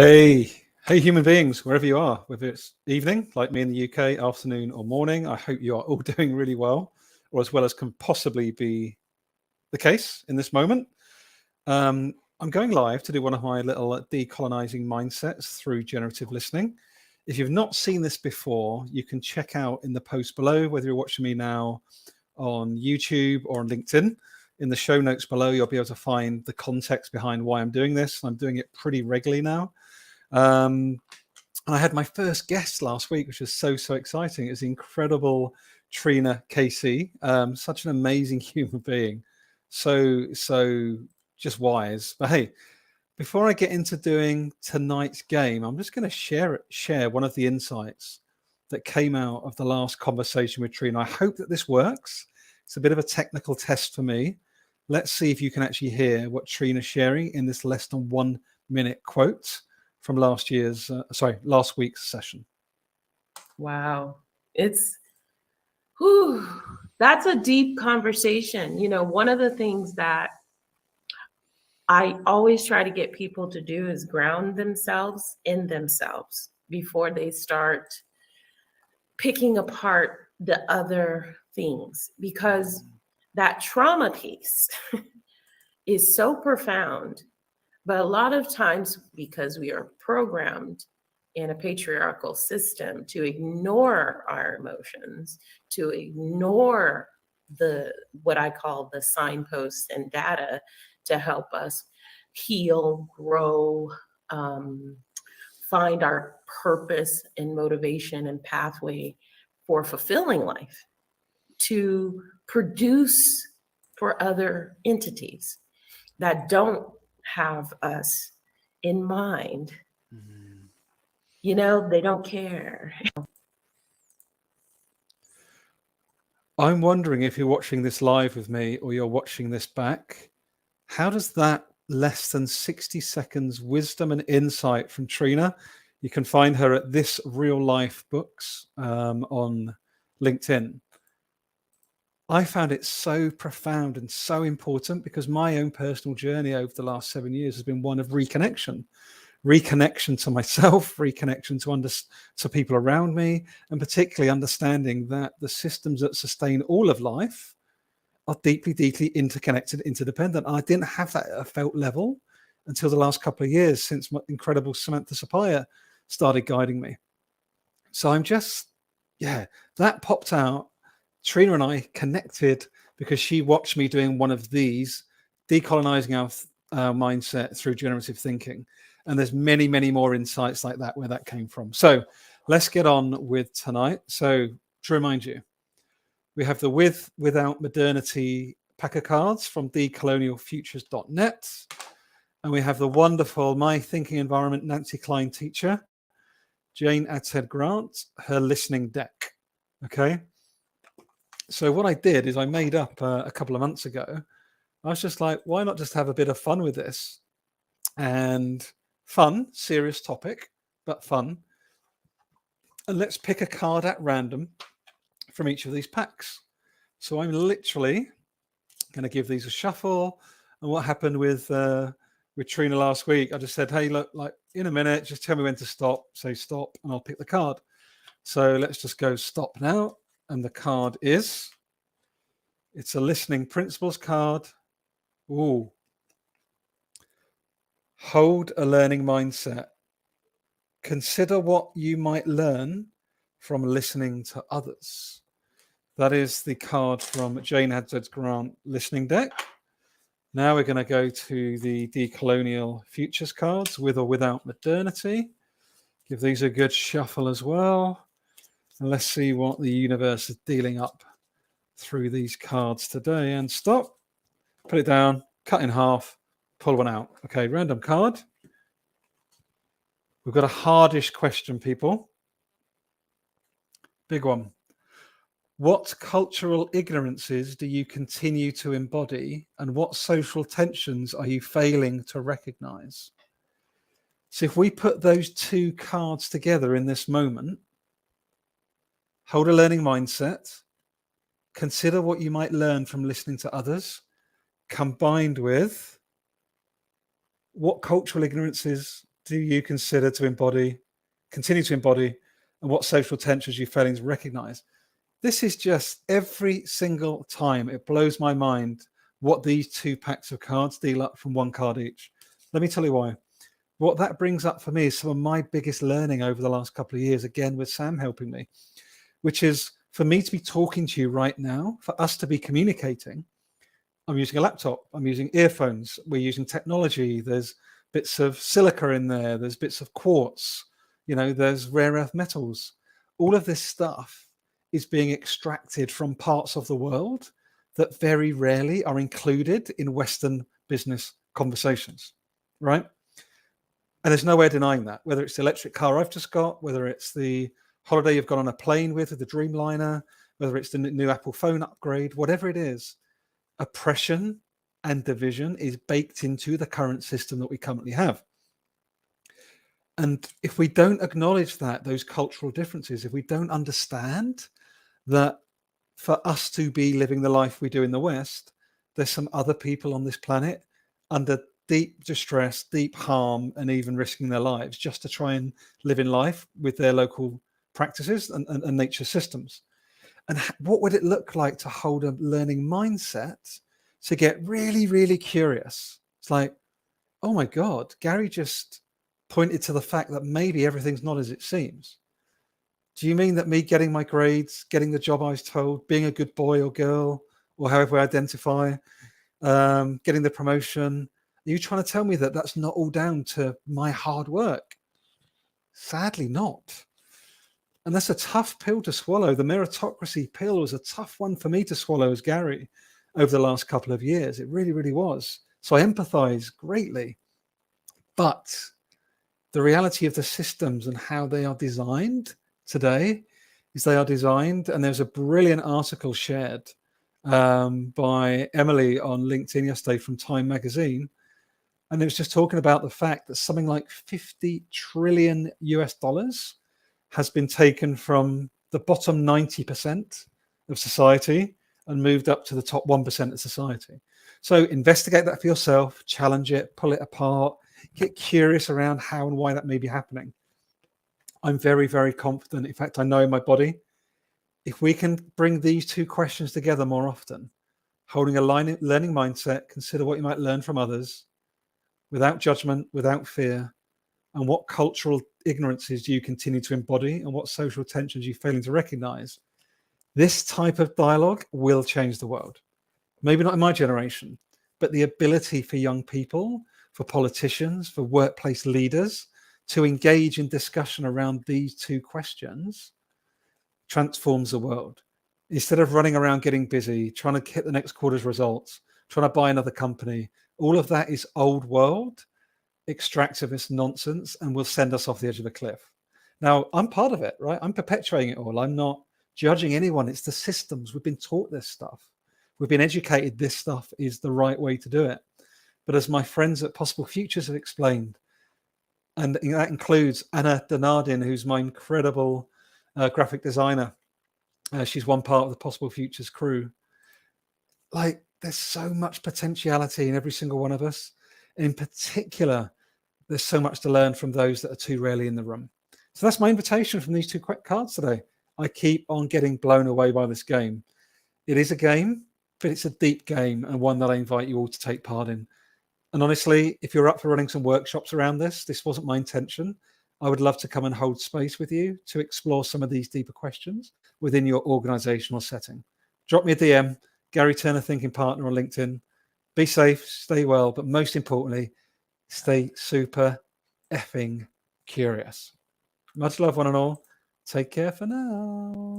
Hey, human beings, wherever you are, whether it's evening, like me in the UK, afternoon or morning, I hope you are all doing really well as can possibly be the case in this moment. I'm going live to do one of my little decolonizing mindsets through generative listening. If you've not seen this before, you can check out in the post below, whether you're watching me now on YouTube or on LinkedIn. In the show notes below, you'll be able to find the context behind why I'm doing this. I'm doing it pretty regularly now. I had my first guest last week, which was so exciting. It's the incredible Trina Casey, such an amazing human being, so just wise. But hey, before I get into doing tonight's game, I'm just going to share one of the insights that came out of the last conversation with Trina. I hope that this works. It's a bit of a technical test for me. Let's see if you can actually hear what Trina's sharing in this less than 1 minute quote from last week's session. Wow. That's a deep conversation. You know, one of the things that I always try to get people to do is ground themselves in themselves before they start picking apart the other things, because that trauma piece is so profound. But a lot of times, because we are programmed in a patriarchal system to ignore our emotions, to ignore what I call the signposts and data to help us heal, grow, find our purpose and motivation and pathway for fulfilling life, to produce for other entities that don't have us in mind. You know, they don't care. I'm wondering if you're watching this live with me or you're watching this back, how does that less than 60 seconds wisdom and insight from Trina, you can find her at This Real Life Books on LinkedIn. I found it so profound and so important because my own personal journey over the last 7 years has been one of reconnection to myself, reconnection to people around me, and particularly understanding that the systems that sustain all of life are deeply interconnected, interdependent. And I didn't have that at a felt level until the last couple of years, since my incredible Samantha Sapaya started guiding me. So I'm just, that popped out. Trina and I connected because she watched me doing one of these, decolonizing our mindset through generative thinking. And there's many more insights like that where that came from. So let's get on with tonight. So to remind you, we have the Without Modernity pack of cards from decolonialfutures.net. And we have the wonderful My Thinking Environment Nancy Klein teacher, Jane Adshead Grant, her listening deck. Okay. So what I did is I made up a couple of months ago. I was just like, why not just have a bit of fun with this? And fun, serious topic, but fun. And let's pick a card at random from each of these packs. So I'm literally going to give these a shuffle. And what happened with Trina last week, I just said, hey, look, like in a minute, just tell me when to stop. Say stop, and I'll pick the card. So let's just go stop now. And the card it's a listening principles card. Ooh. Hold a learning mindset. Consider what you might learn from listening to others. That is the card from Jane Adshead Grant listening deck. Now we're going to go to the Decolonial Futures cards, with or without modernity. Give these a good shuffle as well. And let's see what the universe is dealing up through these cards today. And stop. Put it down. Cut in half. Pull one out. Okay, random card. We've got a hardish question, people. Big one. What cultural ignorances do you continue to embody, and what social tensions are you failing to recognize? So if we put those two cards together in this moment, hold a learning mindset, consider what you might learn from listening to others, combined with what cultural ignorances do you consider to continue to embody, and what social tensions you're failing to recognize? This is just every single time. It blows my mind what these 2 packs of cards deal up from 1 card each. Let me tell you why. What that brings up for me is some of my biggest learning over the last couple of years, again, with Sam helping me, which is for me to be talking to you right now, for us to be communicating. I'm using a laptop, I'm using earphones, we're using technology. There's bits of silica in there, there's bits of quartz, there's rare earth metals. All of this stuff is being extracted from parts of the world that very rarely are included in Western business conversations, right? And there's no way of denying that, whether it's the electric car I've just got, whether it's the holiday you've gone on a plane with the Dreamliner, whether it's the new Apple phone upgrade, whatever it is, oppression and division is baked into the current system that we currently have. And if we don't acknowledge those cultural differences, if we don't understand that for us to be living the life we do in the West, there's some other people on this planet under deep distress, deep harm, and even risking their lives just to try and live in life with their local practices and nature systems. And what would it look like to hold a learning mindset to get really, really curious? It's like, oh my God, Gary just pointed to the fact that maybe everything's not as it seems. Do you mean that me getting my grades, getting the job I was told, being a good boy or girl, or however we identify, getting the promotion, are you trying to tell me that that's not all down to my hard work? Sadly not. And that's a tough pill to swallow. The meritocracy pill was a tough one for me to swallow as Gary over the last couple of years. It really, really was. So I empathize greatly. But the reality of the systems and how they are designed today is they are designed, and there's a brilliant article shared by Emily on LinkedIn yesterday from Time Magazine. And it was just talking about the fact that something like 50 trillion US dollars has been taken from the bottom 90% of society and moved up to the top 1% of society. So investigate that for yourself, challenge it, pull it apart, get curious around how and why that may be happening. I'm very, very confident. In fact, I know in my body, if we can bring these 2 questions together more often, holding a learning mindset, consider what you might learn from others without judgment, without fear, and what cultural ignorances do you continue to embody and what social tensions you're failing to recognize. This type of dialogue will change the world. Maybe not in my generation, but the ability for young people, for politicians, for workplace leaders to engage in discussion around these 2 questions transforms the world. Instead of running around getting busy, trying to hit the next quarter's results, trying to buy another company, all of that is old world extractivist nonsense and will send us off the edge of a cliff. Now, I'm part of it, right? I'm perpetuating it all. I'm not judging anyone. It's the systems. We've been taught this stuff. We've been educated this stuff is the right way to do it. But as my friends at Possible Futures have explained, and that includes Anna Donardin, who's my incredible graphic designer. She's one part of the Possible Futures crew. Like, there's so much potentiality in every single one of us. In particular, there's so much to learn from those that are too rarely in the room. So that's my invitation from these 2 quick cards today. I keep on getting blown away by this game. It is a game, but it's a deep game and one that I invite you all to take part in. And honestly, if you're up for running some workshops around this wasn't my intention. I would love to come and hold space with you to explore some of these deeper questions within your organizational setting. Drop me a DM, Gary Turner Thinking Partner on LinkedIn. Be safe, stay well, but most importantly, stay super effing curious. Much love, one and all. Take care for now.